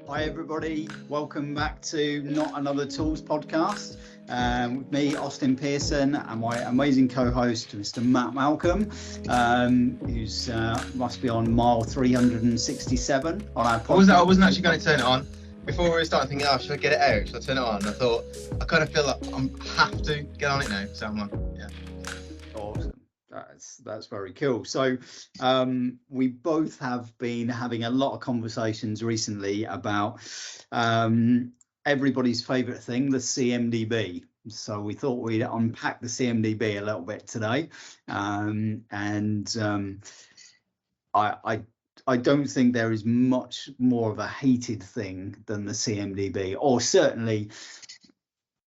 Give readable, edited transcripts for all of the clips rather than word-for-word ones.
Hi everybody, welcome back to Not Another Tools podcast with me, Austin Pearson, and my amazing co-host, Mr. Matt Malcolm, who's must be on mile 367 on our podcast. I wasn't actually going to turn it on. Before we were starting thinking, should I get it out? Should I turn it on? I thought, I kind of feel like I have to get on it now, so I'm like, yeah. Awesome. That's very cool. So we both have been having a lot of conversations recently about everybody's favorite thing, the CMDB. So we thought we'd unpack the CMDB a little bit today. I don't think there is much more of a hated thing than the CMDB, or certainly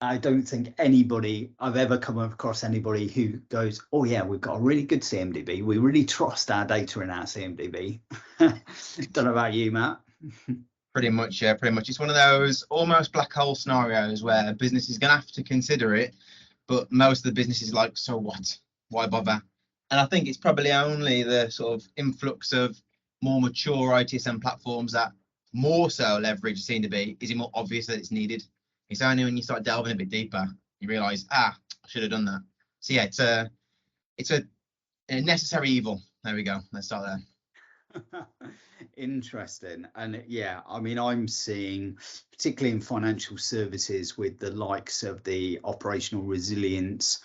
I don't think I've ever come across anybody who goes, oh yeah, we've got a really good CMDB. We really trust our data in our CMDB. Don't know about you, Matt. Pretty much. It's one of those almost black hole scenarios where a business is going to have to consider it, but most of the businesses are like, so what? Why bother? And I think it's probably only the sort of influx of more mature ITSM platforms that more so leverage CMDB is it more obvious that it's needed. It's only when you start delving a bit deeper, you realise, I should have done that. So yeah, it's a necessary evil. There we go. Let's start there. Interesting. And yeah, I mean, I'm seeing, particularly in financial services, with the likes of the operational resilience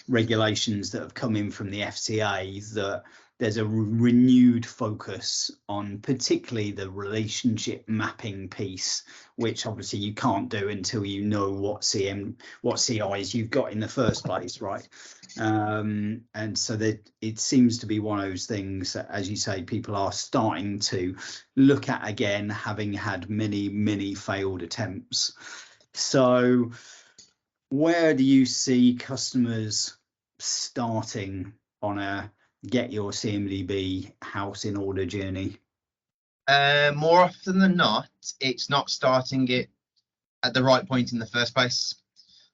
regulations that have come in from the FCA, that there's a renewed focus on particularly the relationship mapping piece, which obviously you can't do until you know what CIs you've got in the first place, right? And so that it seems to be one of those things that, as you say, people are starting to look at again, having had many failed attempts. So where do you see customers starting on a get your CMDB house in order journey? More often than not, it's not starting it at the right point in the first place.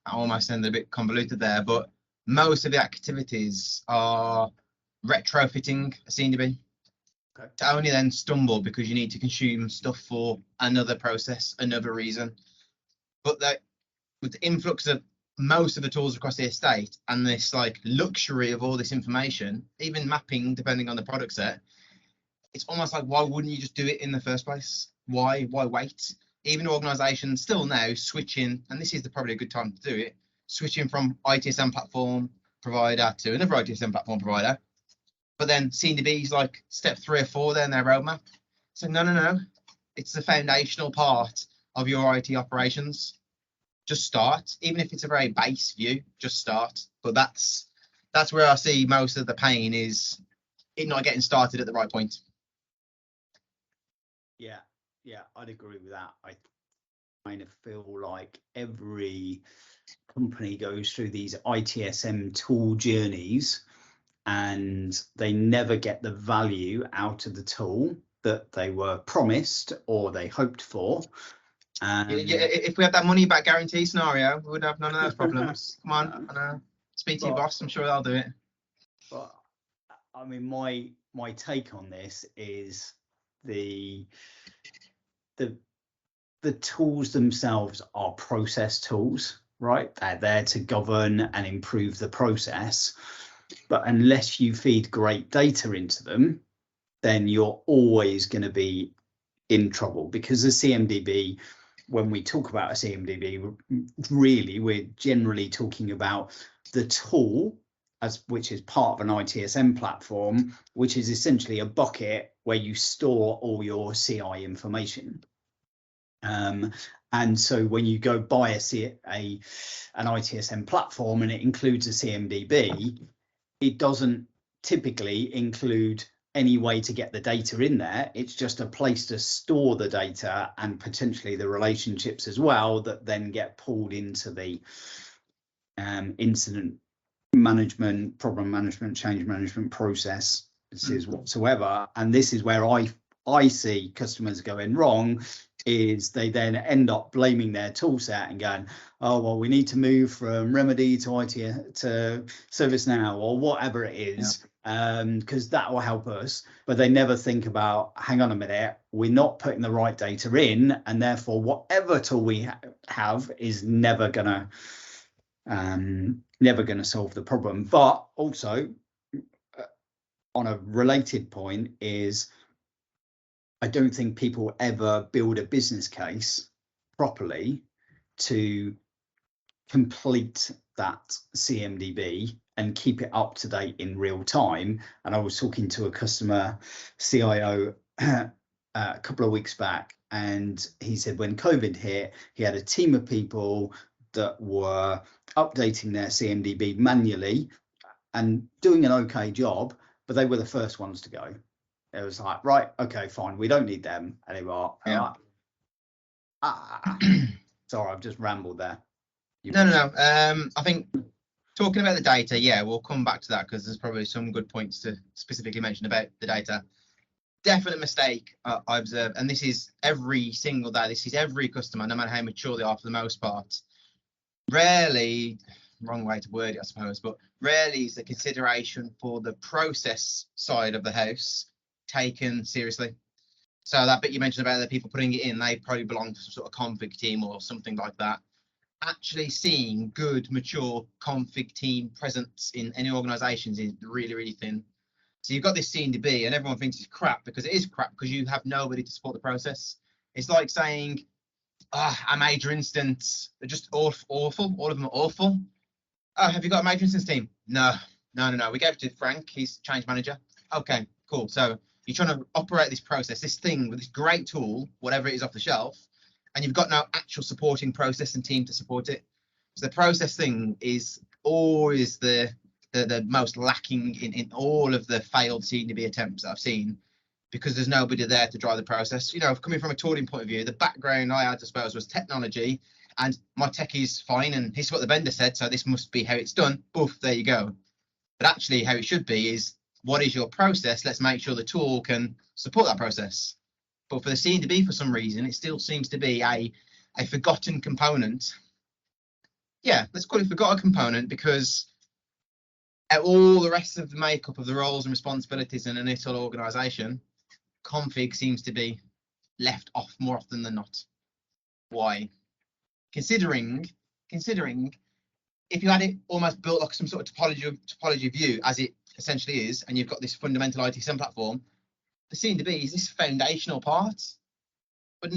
I almost sound a bit convoluted there, but most of the activities are retrofitting a CMDB. Okay. To only then stumble because you need to consume stuff for another process, another reason. But that with the influx of most of the tools across the estate and this like luxury of all this information, even mapping depending on the product set, it's almost like, why wouldn't you just do it in the first place? Why wait? Even organizations still now switching, and this is probably a good time to do it, switching from ITSM platform provider to another ITSM platform provider, but then CMDB is like step 3 or 4 there in their roadmap. So no, it's the foundational part of your IT operations. Just start, even if it's a very base view, just start. But that's where I see most of the pain, is it not getting started at the right point. Yeah, I'd agree with that. I kind of feel like every company goes through these ITSM tool journeys and they never get the value out of the tool that they were promised or they hoped for. If we had that money back guarantee scenario, we would have none of those problems. Come on, speak to your boss. I'm sure they'll do it. But I mean, my take on this is the tools themselves are process tools, right? They're there to govern and improve the process. But unless you feed great data into them, then you're always going to be in trouble, because the CMDB, when we talk about a CMDB, really we're generally talking about the tool which is part of an ITSM platform, which is essentially a bucket where you store all your CI information. And so when you go buy an ITSM platform and it includes a CMDB, it doesn't typically include any way to get the data in there. It's just a place to store the data and potentially the relationships as well, that then get pulled into the incident management, problem management, change management process whatsoever. And this is where I see customers going wrong, is they then end up blaming their tool set and going, oh, well, we need to move from Remedy to ServiceNow or whatever it is. because that will help us. But they never think about, hang on a minute, we're not putting the right data in, and therefore whatever tool we have is never gonna solve the problem. But also, on a related point, is I don't think people ever build a business case properly to complete that CMDB and keep it up to date in real time. And I was talking to a customer CIO a couple of weeks back, and he said when COVID hit, he had a team of people that were updating their CMDB manually and doing an okay job, but they were the first ones to go. It was like, right, okay, fine, we don't need them anymore. Yeah. Sorry, I've just rambled there. No. I think talking about the data, yeah, we'll come back to that because there's probably some good points to specifically mention about the data. Definite mistake I observe, and this is every single day. This is every customer, no matter how mature they are, for the most part. Rarely, wrong way to word it, I suppose, but rarely is the consideration for the process side of the house taken seriously. So that bit you mentioned about the people putting it in, they probably belong to some sort of config team or something like that. Actually seeing good, mature config team presence in any organizations is really, really thin. So you've got this CMDB and everyone thinks it's crap because it is crap because you have nobody to support the process. It's like saying, a major instance, they're just awful. All of them are awful. Oh, have you got a major instance team? No. We gave it to Frank, he's change manager. Okay, cool. So you're trying to operate this process, this thing with this great tool, whatever it is off the shelf, and you've got no actual supporting process and team to support it. So the process thing is always the most lacking in all of the failed CMDB attempts that I've seen, because there's nobody there to drive the process. You know, coming from a tooling point of view, the background I had, I suppose, was technology, and my tech is fine, and this is what the vendor said, so this must be how it's done. Boof, there you go. But actually, how it should be is, what is your process? Let's make sure the tool can support that process. But for the CMDB, for some reason, it still seems to be a forgotten component. Yeah, let's call it forgotten component, because all the rest of the makeup of the roles and responsibilities in an ITIL organisation, config seems to be left off more often than not. Why? Considering if you had it almost built like some sort of topology view, as it essentially is, and you've got this fundamental ITSM platform, the CMDB is this foundational part. But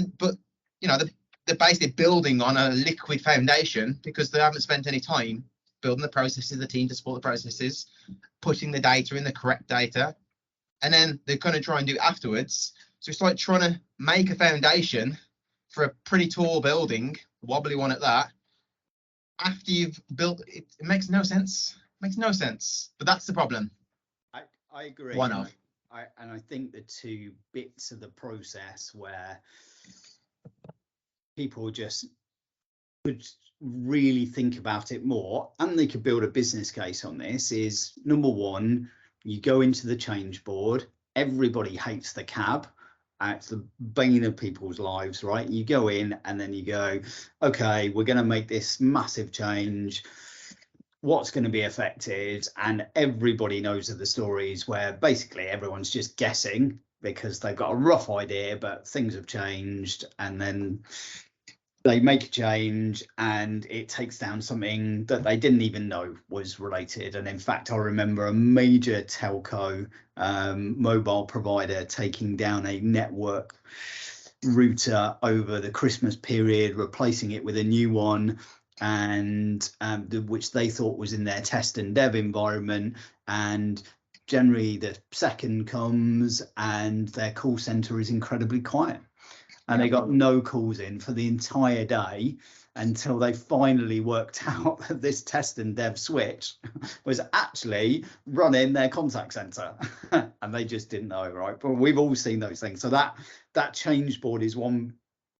you know, they're basically building on a liquid foundation because they haven't spent any time building the processes, the team to support the processes, putting the data in the correct data, and then they're going to try and do it afterwards. So it's like trying to make a foundation for a pretty tall building, wobbly one at that, after you've built it. It makes no sense. Makes no sense. But that's the problem. I agree. One of. And I think the two bits of the process where people just would really think about it more, and they could build a business case on this, is number one, you go into the change board, everybody hates the cab. It's the bane of people's lives, right? You go in and then you go, okay, we're going to make this massive change. What's going to be affected? And everybody knows of the stories where basically everyone's just guessing because they've got a rough idea, but things have changed, and then they make a change and it takes down something that they didn't even know was related. And in fact, I remember a major telco mobile provider taking down a network router over the Christmas period, replacing it with a new one, and which they thought was in their test and dev environment. And generally the second comes and their call center is incredibly quiet. And they got no calls in for the entire day until they finally worked out that this test and dev switch was actually running their contact center. And they just didn't know, right? But we've all seen those things. So that change board is one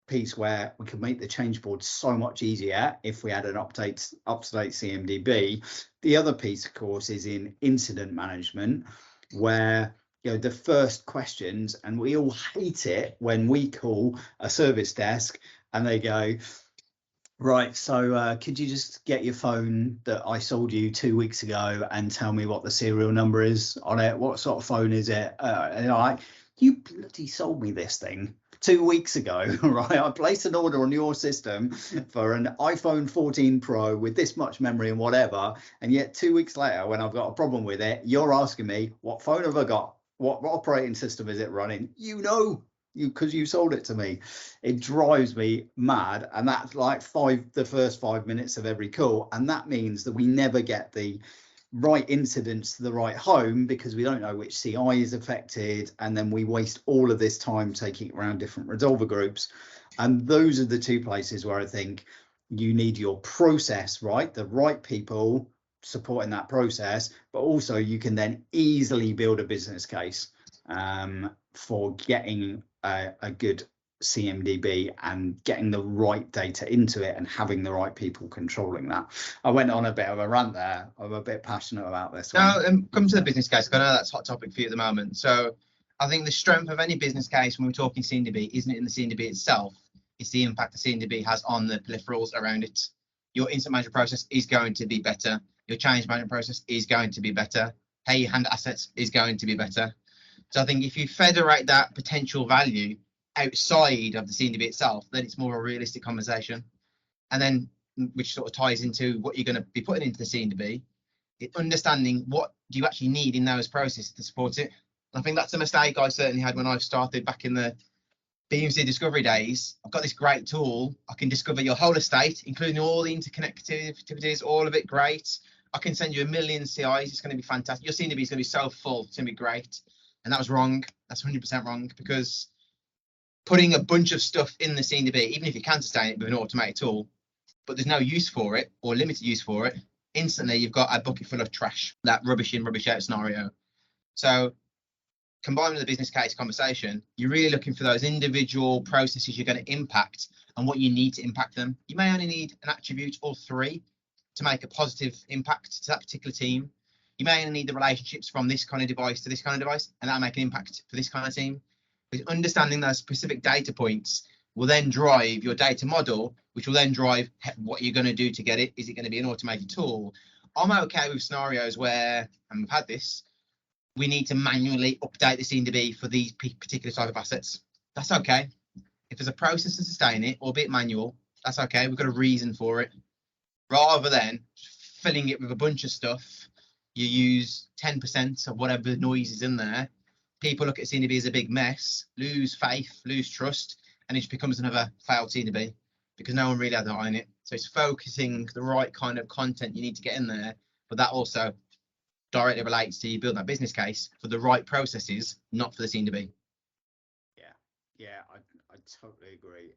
piece where we could make the change board so much easier if we had an up-to-date CMDB. The other piece, of course, is in incident management, where the first questions, and we all hate it when we call a service desk and they go, Right, so could you just get your phone that I sold you 2 weeks ago and tell me what the serial number is on it? What sort of phone is it? And I'm like, you bloody sold me this thing 2 weeks ago, right? I placed an order on your system for an iPhone 14 Pro with this much memory and whatever, and yet 2 weeks later, when I've got a problem with it, you're asking me, what phone have I got? What operating system is it running? Because you sold it to me. It drives me mad, and that's like the first 5 minutes of every call, and that means that we never get the right incidents to the right home because we don't know which CI is affected, and then we waste all of this time taking it around different resolver groups. And those are the two places where I think you need your process right, the right people supporting that process, but also you can then easily build a business case for getting a good CMDB and getting the right data into it and having the right people controlling that. I went on a bit of a rant there. I'm a bit passionate about this one. Now, come to the business case. I know that's a hot topic for you at the moment. So I think the strength of any business case when we're talking CMDB isn't in the CMDB itself. It's the impact the CMDB has on the peripherals around it. Your incident management process is going to be better. Your change management process is going to be better. How you handle assets is going to be better. So I think if you federate that potential value outside of the CMDB itself, then it's more of a realistic conversation. And then, which sort of ties into what you're going to be putting into the CMDB, understanding what do you actually need in those processes to support it. I think that's a mistake I certainly had when I started back in the BMC discovery days. I've got this great tool. I can discover your whole estate, including all the interconnectivities, all of it great. I can send you 1 million CIs. It's going to be fantastic. Your CMDB is going to be so full. It's going to be great. And that was wrong. That's 100% wrong, because putting a bunch of stuff in the CMDB, even if you can sustain it with an automated tool, but there's no use for it or limited use for it, instantly you've got a bucket full of trash, that rubbish in, rubbish out scenario. So combined with the business case conversation, you're really looking for those individual processes you're going to impact and what you need to impact them. You may only need an attribute or 3 to make a positive impact to that particular team. You may only need the relationships from this kind of device to this kind of device, and that'll make an impact for this kind of team. But understanding those specific data points will then drive your data model, which will then drive what you're going to do to get it. Is it going to be an automated tool? I'm okay with scenarios where, and we've had this, we need to manually update the CMDB for these particular type of assets. That's okay. If there's a process to sustain it, albeit manual, that's okay. We've got a reason for it. Rather than filling it with a bunch of stuff, you use 10% of whatever noise is in there. People look at CMDB as a big mess, lose faith, lose trust, and it just becomes another failed CMDB because no one really had an eye on it. So it's focusing the right kind of content you need to get in there, but that also directly relates to you building that business case for the right processes, not for the CMDB. Yeah, I totally agree.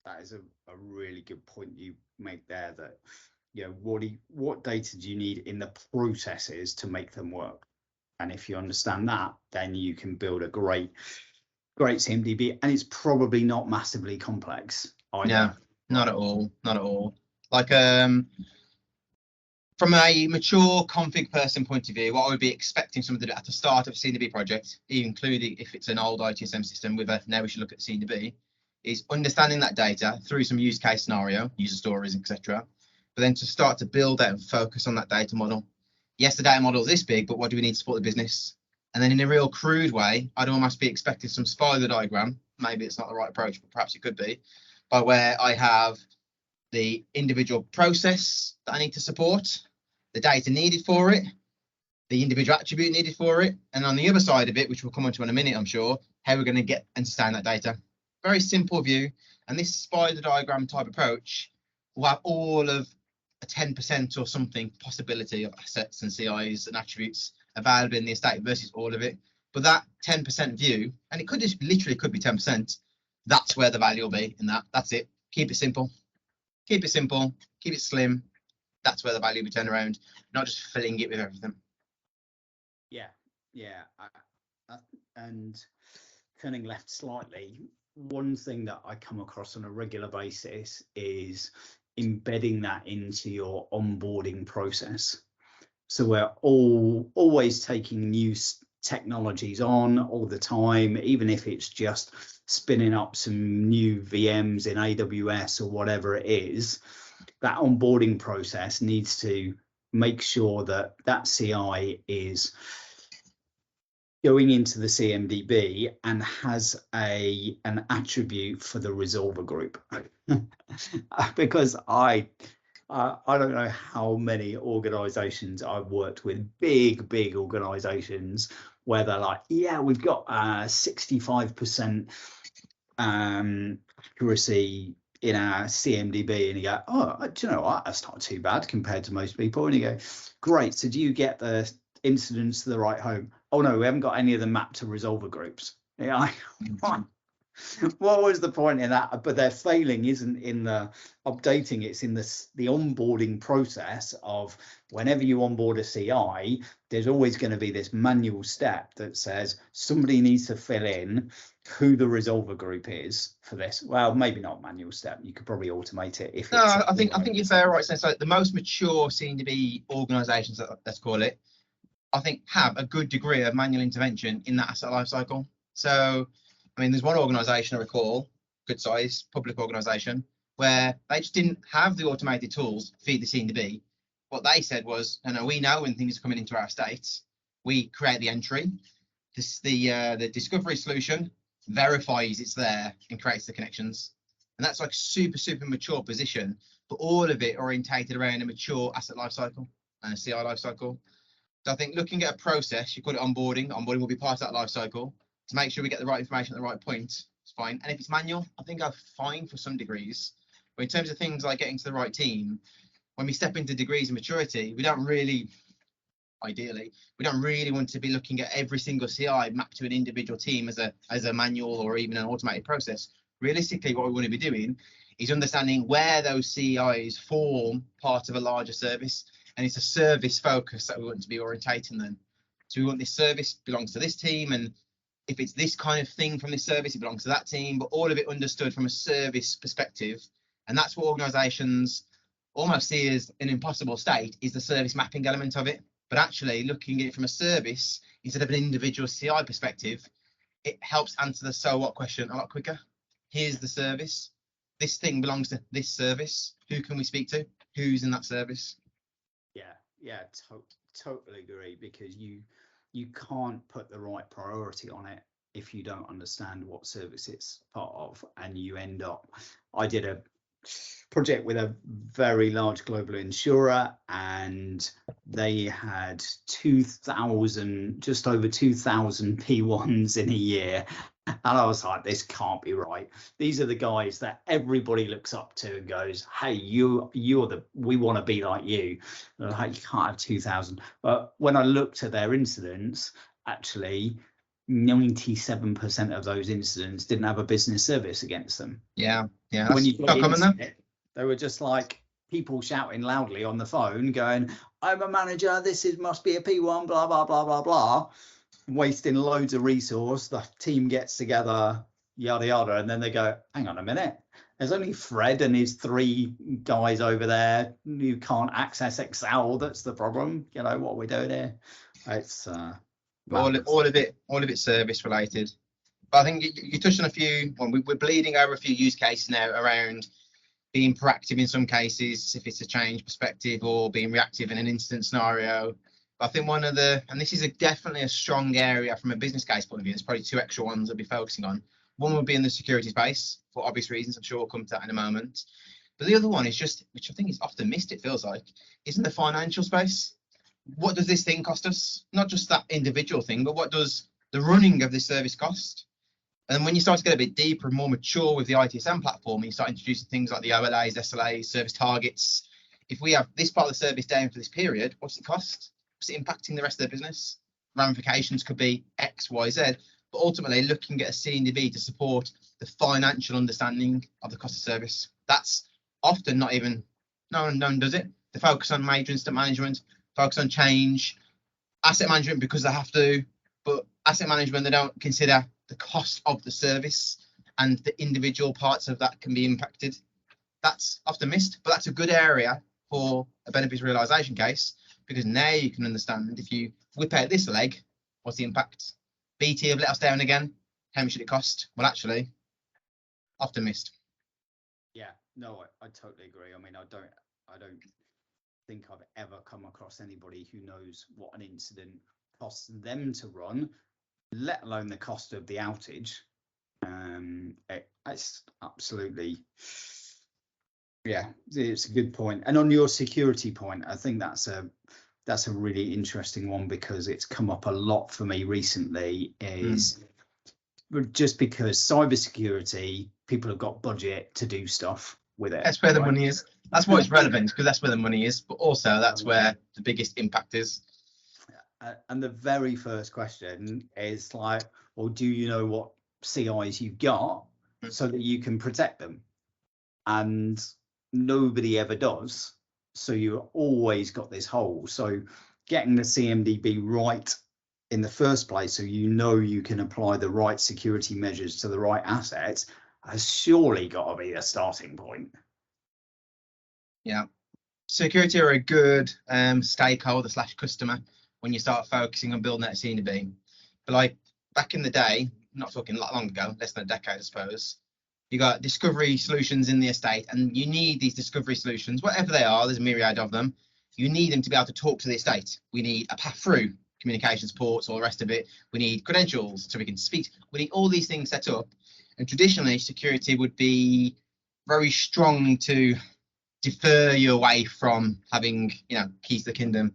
That is a really good point you make there, that what data do you need in the processes to make them work? And if you understand that, then you can build a great CMDB, and it's probably not massively complex either. Yeah, not at all. Like from a mature config person point of view, what I would be expecting someone to do at the start of a CMDB project, including if it's an old ITSM system with now we should look at CMDB, is understanding that data through some use case scenario, user stories, etc. But then to start to build out and focus on that data model. Yes, the data model is this big, but what do we need to support the business? And then in a real crude way, I'd almost be expecting some spider diagram. Maybe it's not the right approach, but perhaps it could be, by where I have the individual process that I need to support, the data needed for it, the individual attribute needed for it, and on the other side of it, which we'll come on to in a minute, I'm sure, how we're going to get and sustain that data. Very simple view. And this spider diagram type approach will have all of a 10% or something possibility of assets and CIs and attributes available in the estate versus all of it. But that 10% view, and it could just literally could be 10%, that's where the value will be in that. That's it. Keep it simple. Keep it simple. Keep it slim. That's where the value will be turned around, not just filling it with everything. Yeah. And turning left slightly, one thing that I come across on a regular basis is embedding that into your onboarding process. So we're always taking new technologies on all the time, even if it's just spinning up some new VMs in AWS or whatever it is. That onboarding process needs to make sure that that CI is going into the CMDB and has an attribute for the resolver group. Because I don't know how many organizations I've worked with, big organizations, where they're like, yeah, we've got 65% accuracy in our CMDB, and you go, oh, do you know what, that's not too bad compared to most people. And you go, great, so do you get the incidents to the right home? Oh no, we haven't got any of them mapped to resolver groups. Yeah, what was the point in that? But their failing isn't in the updating, it's in the onboarding process of whenever you onboard a CI, there's always going to be this manual step that says somebody needs to fill in who the resolver group is for this. Well, maybe not manual step, you could probably automate it if no, it's I think you're fair, right? So the most mature CMDB organizations, let's call it, I think have a good degree of manual intervention in that asset lifecycle. So, I mean, there's one organization I recall, good size public organization, where they just didn't have the automated tools to feed the CMDB. What they said was, we know when things are coming into our estates, we create the entry, the discovery solution verifies it's there and creates the connections. And that's like super mature position, but all of it orientated around a mature asset lifecycle and a CI lifecycle. So I think looking at a process, you call it onboarding. Onboarding will be part of that life cycle to make sure we get the right information at the right point. It's fine. And if it's manual, I think I'm fine for some degrees. But in terms of things like getting to the right team, when we step into degrees of maturity, we don't really want to be looking at every single CI mapped to an individual team as a manual or even an automated process. Realistically, what we want to be doing is understanding where those CIs form part of a larger service. And it's a service focus that we want to be orientating them. So we want this service belongs to this team, and if it's this kind of thing from this service, it belongs to that team, but all of it understood from a service perspective. And that's what organizations almost see as an impossible state, is the service mapping element of it. But actually looking at it from a service instead of an individual CI perspective, it helps answer the so what question a lot quicker. Here's the service. This thing belongs to this service. Who can we speak to? Who's in that service? Yeah, totally agree, because you can't put the right priority on it if you don't understand what service it's part of, and you end up. I did a project with a very large global insurer, and they had just over 2,000 P1s in a year. And I was like, this can't be right. These are the guys that everybody looks up to and goes, hey, we want to be like you. And I'm like, you can't have 2,000. But when I looked at their incidents, actually 97% of those incidents didn't have a business service against them. Yeah. When you got into it, they were just like people shouting loudly on the phone going, I'm a manager, must be a P1, blah, blah, blah, blah, blah. Wasting loads of resource. The team gets together, yada yada, and then they go, hang on a minute, there's only Fred and his 3 guys over there who can't access Excel. That's the problem. What are we doing here? It's all of it service related. But I think you touched on a few. We're bleeding over a few use cases now around being proactive in some cases if it's a change perspective, or being reactive in an incident scenario. I think and this is definitely a strong area from a business case point of view. There's probably 2 extra ones I'll be focusing on. One would be in the security space for obvious reasons. I'm sure we'll come to that in a moment. But the other one is just, which I think is often missed, it feels like, is in the financial space. What does this thing cost us? Not just that individual thing, but what does the running of this service cost? And when you start to get a bit deeper and more mature with the ITSM platform, and you start introducing things like the OLAs, SLAs, service targets, if we have this part of the service down for this period, what's it cost? What's it impacting the rest of the business? Ramifications could be X, Y, Z, but ultimately looking at a CMDB to support the financial understanding of the cost of service. That's often no one does it. They focus on major incident management, focus on change, asset management because they have to, but asset management, they don't consider the cost of the service and the individual parts of that can be impacted. That's often missed, but that's a good area for a benefits realization case, because now you can understand if you whip out this leg, What's the impact? BT have let us down again. How much should it cost? Well, actually, often missed. Yeah, no, I totally agree. I mean, I don't think I've ever come across anybody who knows what an incident costs them to run, let alone the cost of the outage. It's absolutely, yeah, it's a good point. And on your security point, I think that's a really interesting one, because it's come up a lot for me recently. Is just because cybersecurity, people have got budget to do stuff with it. That's where the money is. That's why it's relevant, because that's where the money is, but also that's where the biggest impact is. And the very first question is like, well, do you know what CIs you've got so that you can protect them? And nobody ever does. So you've always got this hole. So getting the CMDB right in the first place, so you know you can apply the right security measures to the right assets, has surely got to be a starting point. Yeah, security are a good stakeholder / customer when you start focusing on building that CMDB. But like back in the day, not talking that long ago, less than a decade, I suppose, you got discovery solutions in the estate, and you need these discovery solutions, whatever they are, there's a myriad of them. You need them to be able to talk to the estate. We need a path through, communications ports, all the rest of it. We need credentials so we can speak. We need all these things set up. And traditionally, security would be very strong to defer you away from having, keys to the kingdom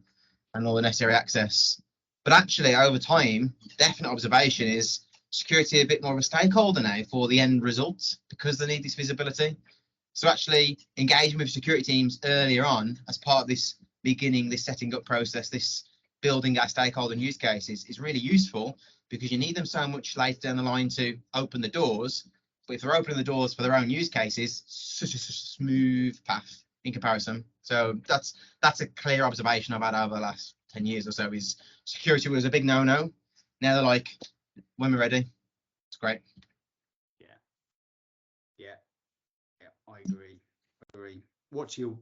and all the necessary access. But actually, over time, definite observation is security a bit more of a stakeholder now for the end result, because they need this visibility. So actually engaging with security teams earlier on as part of this setting up process, this building our stakeholder and use cases, is really useful, because you need them so much later down the line to open the doors. But if they're opening the doors for their own use cases, such a smooth path in comparison. So that's a clear observation I've had over the last 10 years or so, is security was a big no-no. Now they're like, when we're ready, it's great. Yeah, I agree. What's your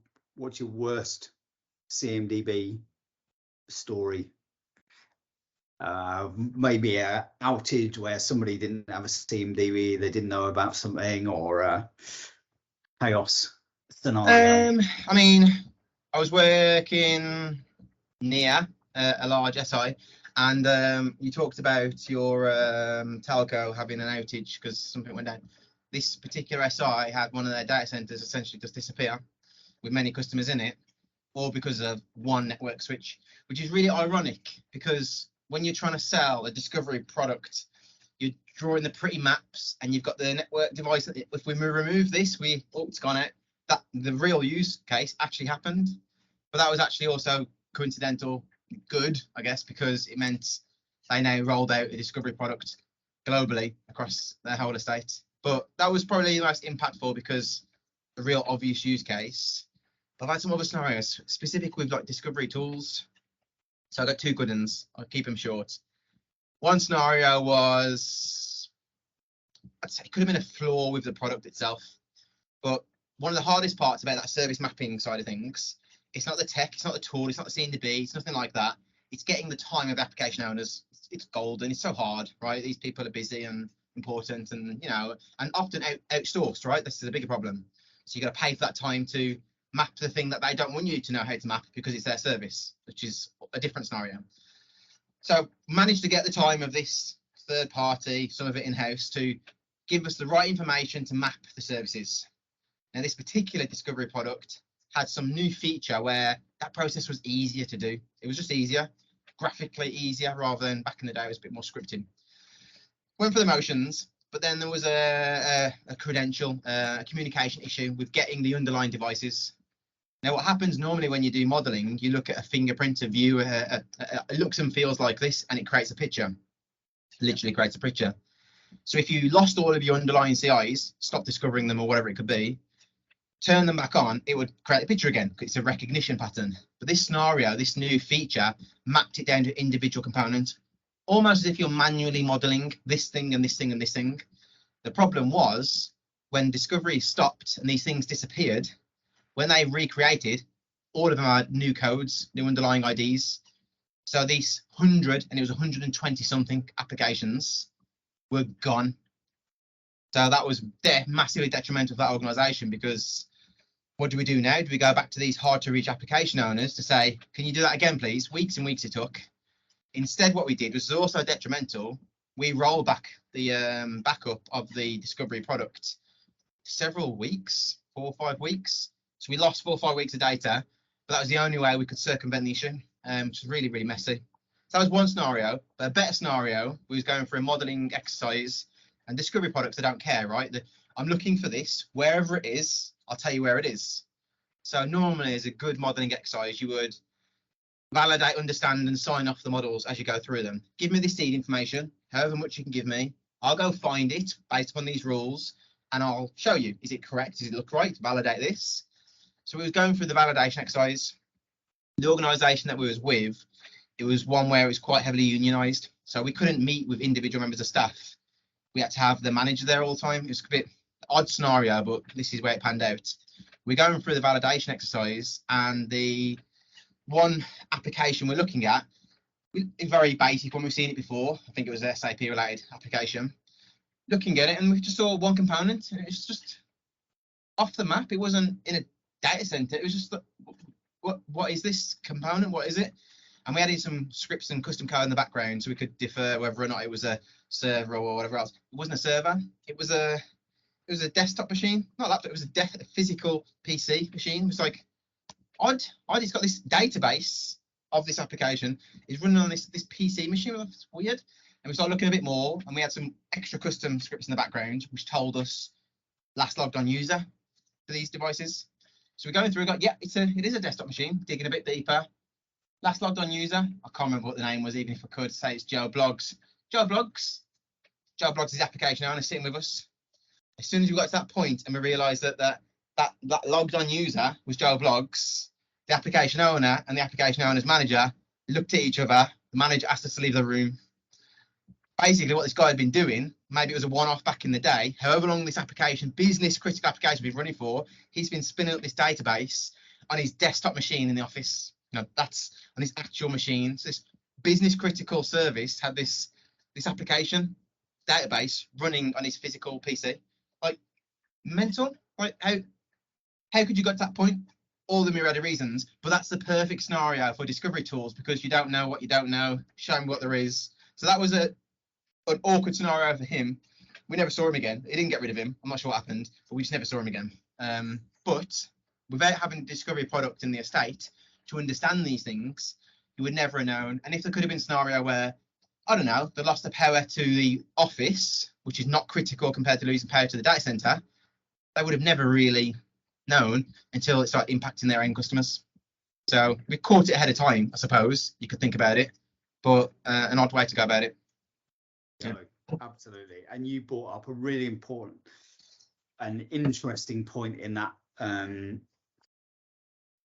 worst CMDB story? Maybe a outage where somebody didn't have a CMDB, they didn't know about something, or a chaos scenario. I mean, I was working near a large SI, and you talked about your telco having an outage because something went down. This particular SI had one of their data centers essentially just disappear, with many customers in it, all because of one network switch, which is really ironic, because when you're trying to sell a discovery product, you're drawing the pretty maps and you've got the network device. If we remove this, it's gone out. That the real use case actually happened, but that was actually also coincidental good, I guess, because it meant they now rolled out a discovery product globally across their whole estate. But that was probably the most impactful, because the real obvious use case. But I've had some other scenarios specific with like discovery tools. So I got two good ones. I'll keep them short. One scenario was, I'd say it could have been a flaw with the product itself, but one of the hardest parts about that service mapping side of things, it's not the tech, it's not the tool, it's not the CMDB, it's nothing like that. It's getting the time of application owners. It's golden. It's so hard, right? These people are busy and important, and and often outsourced, right? This is a bigger problem. So you got to pay for that time to map the thing that they don't want you to know how to map, because it's their service, which is a different scenario. So managed to get the time of this third party, some of it in-house, to give us the right information to map the services. Now, this particular discovery product had some new feature where that process was easier to do. It was just easier, graphically easier, rather than back in the day it was a bit more scripted. Went for the motions, but then there was a credential, a communication issue with getting the underlying devices. Now, what happens normally when you do modeling, you look at a fingerprint, a view, it looks and feels like this, and it creates a picture, literally creates a picture. So if you lost all of your underlying CIs, stop discovering them or whatever it could be, turn them back on, it would create a picture again. It's a recognition pattern. But this scenario, this new feature, mapped it down to individual components, almost as if you're manually modeling this thing and this thing and this thing. The problem was when discovery stopped and these things disappeared, when they recreated, all of them are new codes, new underlying IDs. So these 100, and it was 120 something applications were gone. So that was massively detrimental to that organisation, because what do we do now? Do we go back to these hard to reach application owners to say, can you do that again, please? Weeks and weeks it took. Instead, what we did was also detrimental. We rolled back the backup of the discovery product several weeks, 4 or 5 weeks. So we lost 4 or 5 weeks of data, but that was the only way we could circumvent the issue, which was really, really messy. So that was one scenario. But a better scenario was going for a modelling exercise, and discovery products, I don't care, right? I'm looking for this, wherever it is, I'll tell you where it is. So normally as a good modelling exercise, you would validate, understand and sign off the models as you go through them. Give me the seed information, however much you can give me. I'll go find it based upon these rules and I'll show you, is it correct? Does it look right? Validate this. So we was going through the validation exercise. The organisation that we was with, it was one where it was quite heavily unionised. So we couldn't meet with individual members of staff. We had to have the manager there all the time. It was a bit odd scenario, but this is where it panned out. We're going through the validation exercise, and the one application we're looking at is very basic one. We've seen it before. I think it was an SAP related application. Looking at it, and we just saw one component, and it's just off the map. It wasn't in a data center. It was just what is this component? What is it? And we added some scripts and custom code in the background so we could defer whether or not it was a server or whatever else. It wasn't a server. It was a desktop machine, not laptop. It was a physical PC machine. It was like odd. It's got this database of this application. It's running on this PC machine. It's weird. And we started looking a bit more, and we had some extra custom scripts in the background which told us last logged on user for these devices. So we're going through. We got, yeah, it is a desktop machine. Digging a bit deeper. Last logged on user, I can't remember what the name was, even if I could say it's Joe Bloggs. Joe Bloggs is the application owner sitting with us. As soon as we got to that point and we realised that logged on user was Joe Bloggs, the application owner and the application owner's manager looked at each other. The manager asked us to leave the room. Basically, what this guy had been doing, maybe it was a one-off back in the day, however long this application, business critical application, we've been running for, he's been spinning up this database on his desktop machine in the office. You know, that's on his actual machine. So this business critical service had this application database running on his physical PC. Like, mental. Like, how could you get to that point? All the myriad of reasons, but that's the perfect scenario for discovery tools, because you don't know what you don't know. Show me what there is. So that was an awkward scenario for him. We never saw him again. It didn't get rid of him. I'm not sure what happened, but we just never saw him again. But without having a discovery product in the estate to understand these things, you would never have known. And if there could have been a scenario where, I don't know, they lost the power to the office, which is not critical compared to losing power to the data center, they would have never really known until it started impacting their end customers. So we caught it ahead of time, I suppose. You could think about it, but an odd way to go about it. Yeah. Absolutely. And you brought up a really important and interesting point in that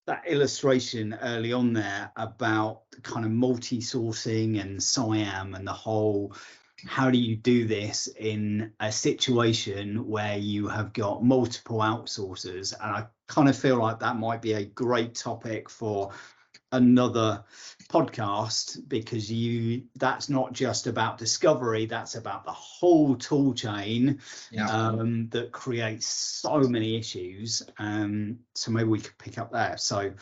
that illustration early on there about kind of multi-sourcing and SIAM and the whole, how do you do this in a situation where you have got multiple outsourcers? And I kind of feel like that might be a great topic for another podcast, because that's not just about discovery, that's about the whole tool chain. Yeah. That creates so many issues. So maybe we could pick up there. So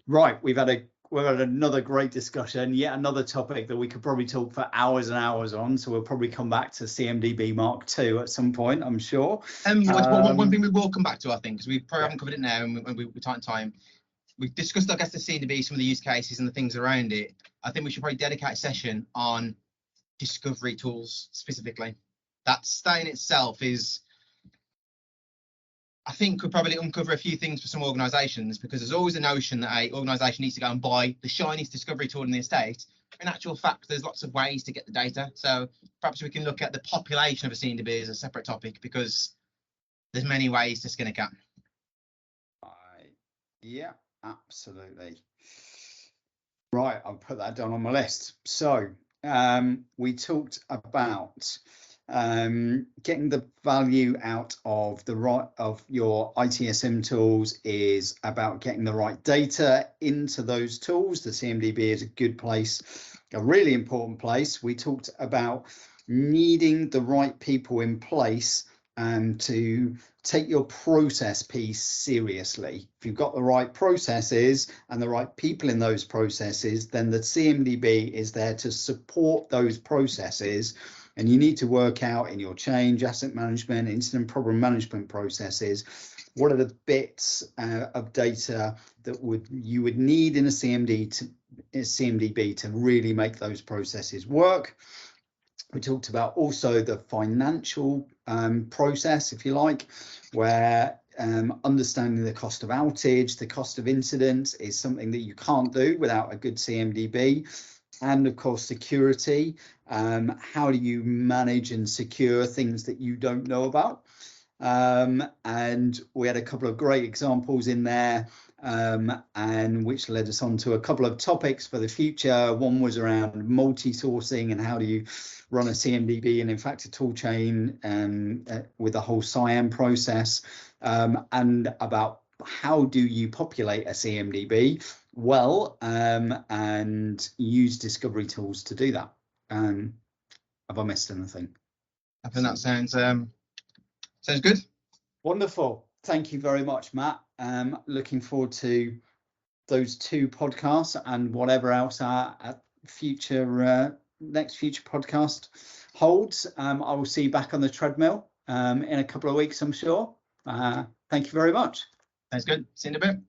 right, we've had another great discussion, yet another topic that we could probably talk for hours and hours on. So we'll probably come back to CMDB Mark II at some point, I'm sure. One thing we will come back to, I think, because we probably haven't covered it now, and we're tight time. We've discussed, I guess, the CMDB, some of the use cases and the things around it. I think we should probably dedicate a session on discovery tools specifically. That in itself is, I think, could probably uncover a few things for some organisations, because there's always a notion that an organisation needs to go and buy the shiniest discovery tool in the estate. In actual fact, there's lots of ways to get the data. So perhaps we can look at the population of a CMDB as a separate topic, because there's many ways to skin a cat. Yeah. Absolutely. Right, I'll put that down on my list. So we talked about Getting the value out of your ITSM tools is about getting the right data into those tools. The CMDB is a good place, a really important place. We talked about needing the right people in place to take your process piece seriously. If you've got the right processes and the right people in those processes, then the CMDB is there to support those processes. And you need to work out in your change, asset management, incident problem management processes, what are the bits of data that you would need in a CMDB to really make those processes work. We talked about also the financial process, if you like, where understanding the cost of outage, the cost of incidents is something that you can't do without a good CMDB. And of course, security. How do you manage and secure things that you don't know about? And we had a couple of great examples in there, and which led us on to a couple of topics for the future. One was around multi-sourcing and how do you run a CMDB and in fact a tool chain with the whole SIAM process, and about how do you populate a CMDB well, and use discovery tools to do that. Have I missed anything? I think that sounds good. Wonderful. Thank you very much, Matt. Looking forward to those 2 podcasts and whatever else our next future podcast holds. I will see you back on the treadmill in a couple of weeks, I'm sure. Thank you very much. Sounds good. See you in a bit.